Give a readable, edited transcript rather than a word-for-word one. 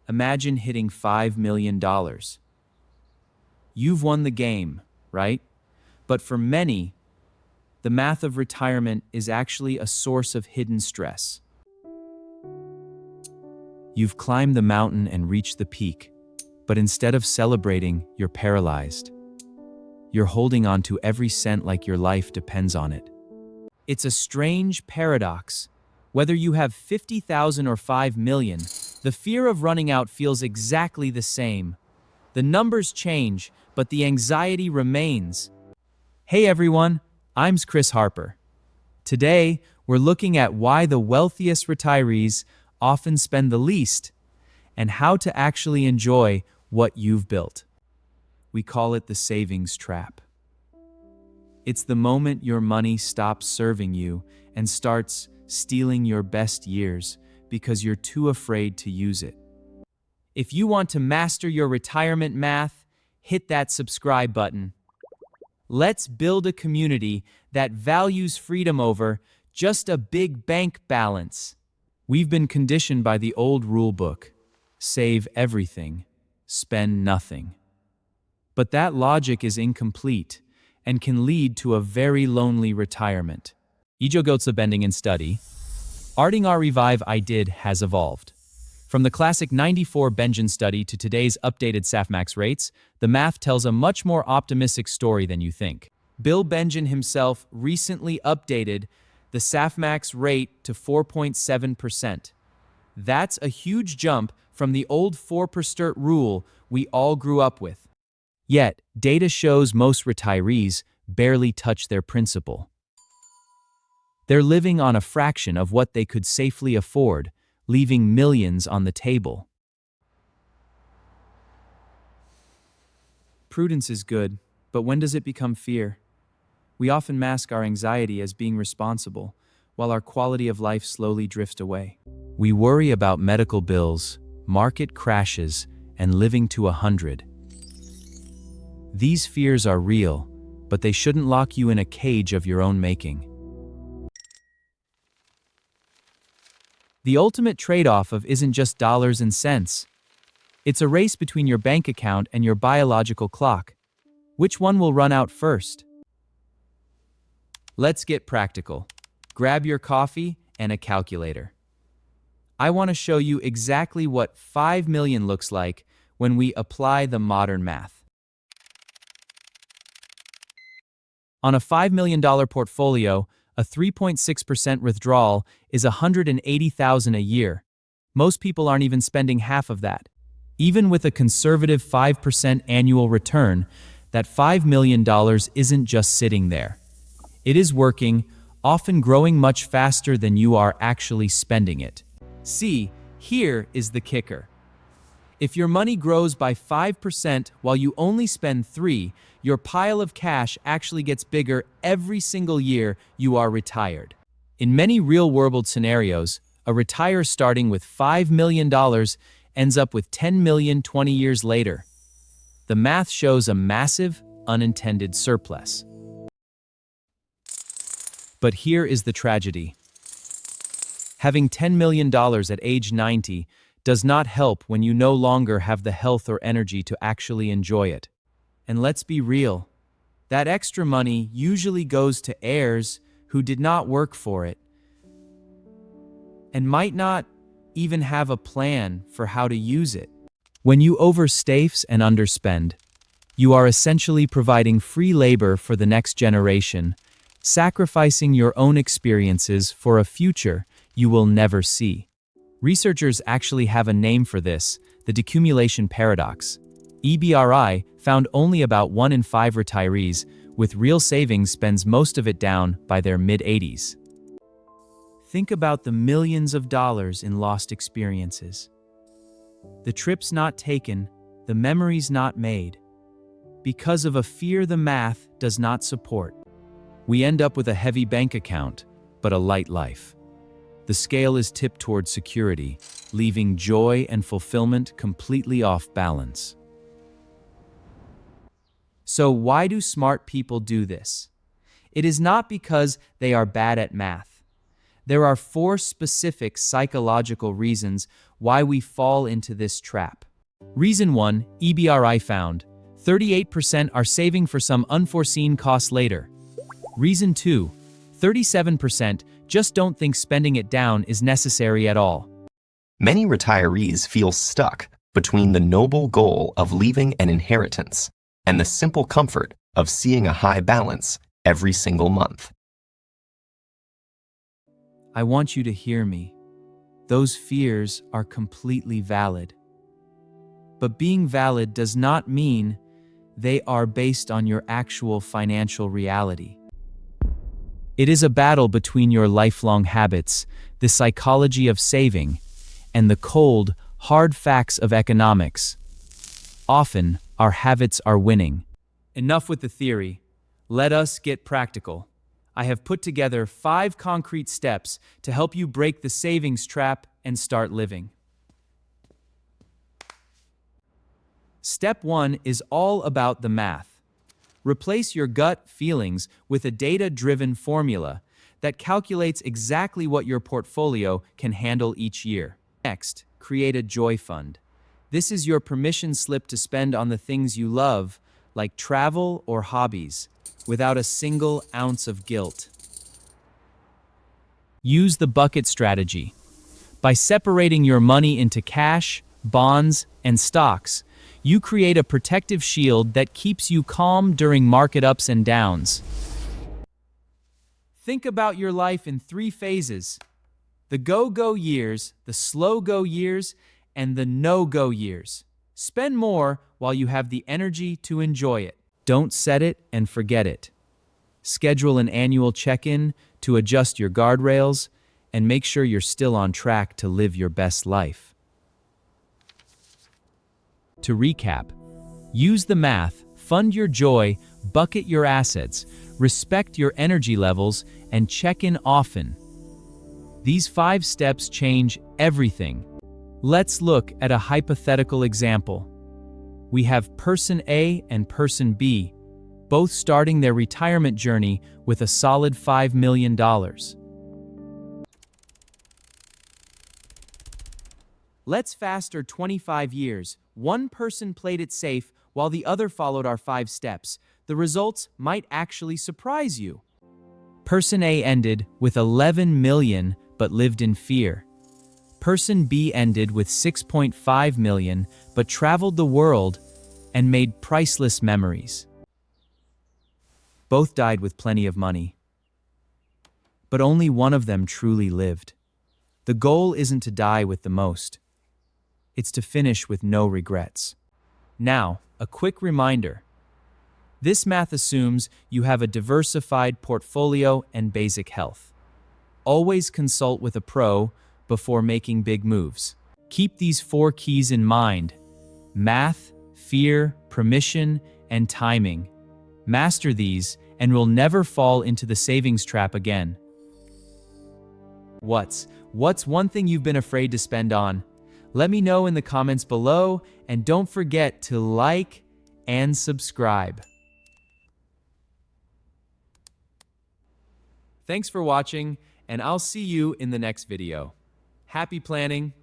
Imagine hitting $5 million. You've won the game, right? But for many, the math of retirement is actually a source of hidden stress. You've climbed the mountain and reached the peak, but instead of celebrating, you're paralyzed. You're holding on to every cent like your life depends on it. It's a strange paradox. Whether you have 50,000 or 5 million, the fear of running out feels exactly the same. The numbers change, but the anxiety remains. Hey everyone, I'm Chris Harper. Today, we're looking at why the wealthiest retirees often spend the least and how to actually enjoy what you've built. We call it the savings trap. It's the moment your money stops serving you and starts stealing your best years because you're too afraid to use it. If you want to master your retirement math, hit that subscribe button. Let's build a community that values freedom over just a big bank balance. We've been conditioned by the old rule book: save everything, spend nothing. But that logic is incomplete and can lead to a very lonely retirement. Ijogotsa bending in study, Arting our revive I did has evolved. From the classic 94 Benjamin study to today's updated SAFMAX rates, the math tells a much more optimistic story than you think. Bill Benjamin himself recently updated the SAFMAX rate to 4.7%. That's a huge jump from the old 4% rule we all grew up with. Yet, data shows most retirees barely touch their principal. They're living on a fraction of what they could safely afford, leaving millions on the table. Prudence is good, but when does it become fear? We often mask our anxiety as being responsible, while our quality of life slowly drifts away. We worry about medical bills, market crashes, and living to 100. These fears are real, but they shouldn't lock you in a cage of your own making. The ultimate trade-off isn't just dollars and cents. It's a race between your bank account and your biological clock. Which one will run out first? Let's get practical. Grab your coffee and a calculator. I want to show you exactly what 5 million looks like when we apply the modern math. On a $5 million portfolio, a 3.6% withdrawal is $180,000 a year. Most people aren't even spending half of that. Even with a conservative 5% annual return, that $5 million isn't just sitting there. It is working, often growing much faster than you are actually spending it. See, here is the kicker. If your money grows by 5% while you only spend 3%, your pile of cash actually gets bigger every single year you are retired. In many real-world scenarios, a retire starting with $5 million ends up with $10 million 20 years later. The math shows a massive, unintended surplus. But here is the tragedy. Having $10 million at age 90 does not help when you no longer have the health or energy to actually enjoy it. And let's be real, that extra money usually goes to heirs who did not work for it and might not even have a plan for how to use it. When you overstay and underspend, you are essentially providing free labor for the next generation, sacrificing your own experiences for a future you will never see. Researchers actually have a name for this, the decumulation paradox. EBRI found only about 1 in 5 retirees with real savings spends most of it down by their mid-80s. Think about the millions of dollars in lost experiences. The trips not taken, the memories not made, because of a fear the math does not support. We end up with a heavy bank account, but a light life. The scale is tipped toward security, leaving joy and fulfillment completely off balance. So why do smart people do this? It is not because they are bad at math. There are 4 specific psychological reasons why we fall into this trap. Reason 1, EBRI found. 38% are saving for some unforeseen costs later. Reason 2, 37% just don't think spending it down is necessary at all. Many retirees feel stuck between the noble goal of leaving an inheritance and the simple comfort of seeing a high balance every single month. I want you to hear me. Those fears are completely valid. But being valid does not mean they are based on your actual financial reality. It is a battle between your lifelong habits, the psychology of saving, and the cold, hard facts of economics. Often, our habits are winning. Enough with the theory. Let us get practical. I have put together 5 concrete steps to help you break the savings trap and start living. Step 1 is all about the math. Replace your gut feelings with a data-driven formula that calculates exactly what your portfolio can handle each year. Next, create a joy fund. This is your permission slip to spend on the things you love, like travel or hobbies, without a single ounce of guilt. Use the bucket strategy. By separating your money into cash, bonds, and stocks, you create a protective shield that keeps you calm during market ups and downs. Think about your life in 3 phases: the go-go years, the slow-go years, and the no-go years. Spend more while you have the energy to enjoy it. Don't set it and forget it. Schedule an annual check-in to adjust your guardrails and make sure you're still on track to live your best life. To recap, use the math, fund your joy, bucket your assets, respect your energy levels, and check in often. These 5 steps change everything. Let's look at a hypothetical example. We have person A and person B, both starting their retirement journey with a solid $5 million. Let's fast forward 25 years. One person played it safe while the other followed our 5 steps. The results might actually surprise you. Person A ended with 11 million but lived in fear. Person B ended with 6.5 million but traveled the world and made priceless memories. Both died with plenty of money. But only one of them truly lived. The goal isn't to die with the most. It's to finish with no regrets. Now, a quick reminder. This math assumes you have a diversified portfolio and basic health. Always consult with a pro before making big moves. Keep these 4 keys in mind: math, fear, permission, and timing. Master these and we'll never fall into the savings trap again. What's one thing you've been afraid to spend on? Let me know in the comments below, and don't forget to like and subscribe. Thanks for watching, and I'll see you in the next video. Happy planning!